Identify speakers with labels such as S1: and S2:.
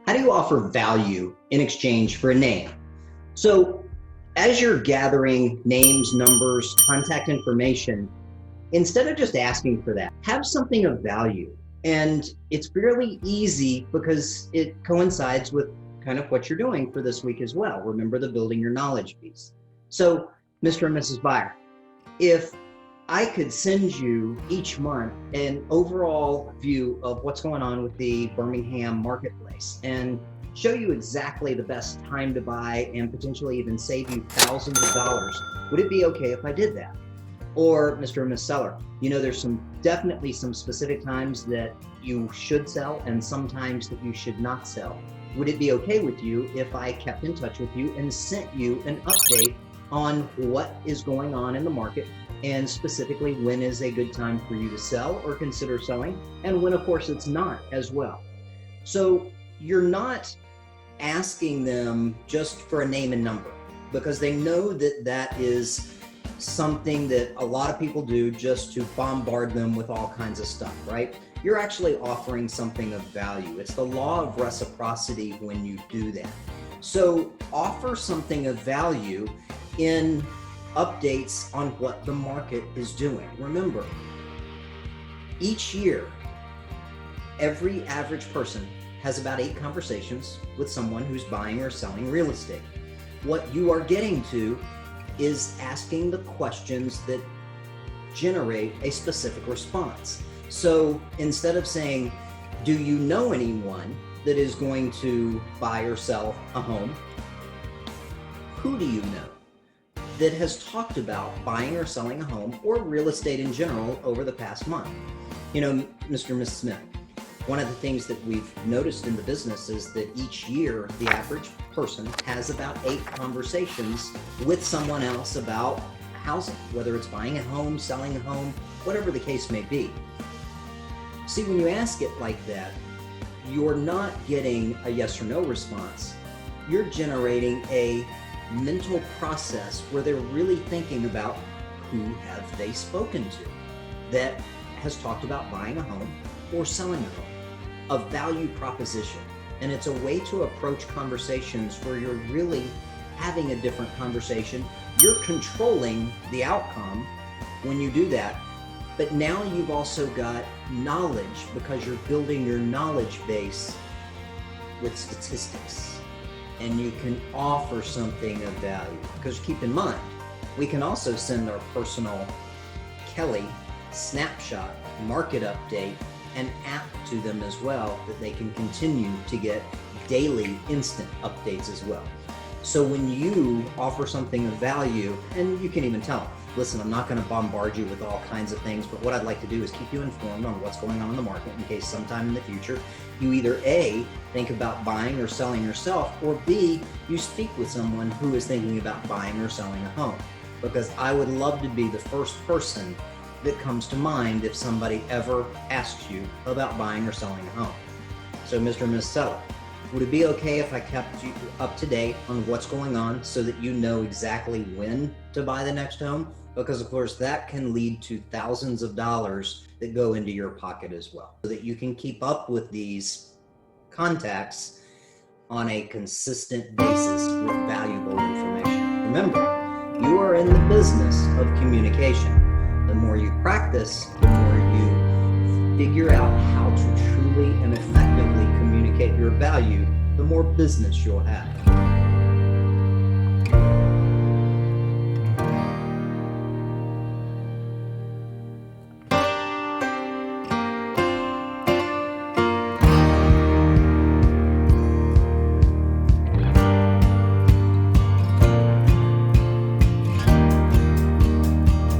S1: How do you offer value in exchange for a name? So as you're gathering names, numbers, contact information, instead of just asking for that, have something of value. And it's fairly easy because it coincides with kind of what you're doing for this week as well. Remember the building your knowledge piece. So Mr. and Mrs. Buyer, if I could send you each month an overall view of what's going on with the Birmingham marketplace and show you exactly the best time to buy and potentially even save you thousands of dollars, would it be okay if I did that? Or Mr. and Ms. Seller, there's definitely some specific times that you should sell and sometimes that you should not sell. Would it be okay with you if I kept in touch with you and sent you an update on what is going on in the market, and specifically when is a good time for you to sell or consider selling, and when of course it's not as well. So you're not asking them just for a name and number, because they know that that is something that a lot of people do just to bombard them with all kinds of stuff, right? You're actually offering something of value. It's the law of reciprocity when you do that. So offer something of value in updates on what the market is doing. Remember, each year, every average person has about 8 conversations with someone who's buying or selling real estate. What you are getting to is asking the questions that generate a specific response. So instead of saying, do you know anyone that is going to buy or sell a home? Who do you know that has talked about buying or selling a home or real estate in general over the past month? Mr. and Ms. Smith, one of the things that we've noticed in the business is that each year, the average person has about 8 conversations with someone else about housing, whether it's buying a home, selling a home, whatever the case may be. See, when you ask it like that, you're not getting a yes or no response. You're generating a mental process where they're really thinking about who have they spoken to that has talked about buying a home or selling a home, a value proposition. And it's a way to approach conversations where you're really having a different conversation. You're controlling the outcome when you do that, but now you've also got knowledge because you're building your knowledge base with statistics. And you can offer something of value. Because keep in mind, we can also send our personal Kelly snapshot, market update, and app to them as well that they can continue to get daily instant updates as well. So when you offer something of value, and you can even tell them, listen, I'm not going to bombard you with all kinds of things, but what I'd like to do is keep you informed on what's going on in the market in case sometime in the future you either A, think about buying or selling yourself, or B, you speak with someone who is thinking about buying or selling a home. Because I would love to be the first person that comes to mind if somebody ever asks you about buying or selling a home. So Mr. and Ms. Seller, would it be okay if I kept you up to date on what's going on so that you know exactly when to buy the next home? Because of course that can lead to thousands of dollars that go into your pocket as well. So that you can keep up with these contacts on a consistent basis with valuable information. Remember, you are in the business of communication. The more you practice, the more you figure out how to truly and effectively communicate your value, the more business you'll have.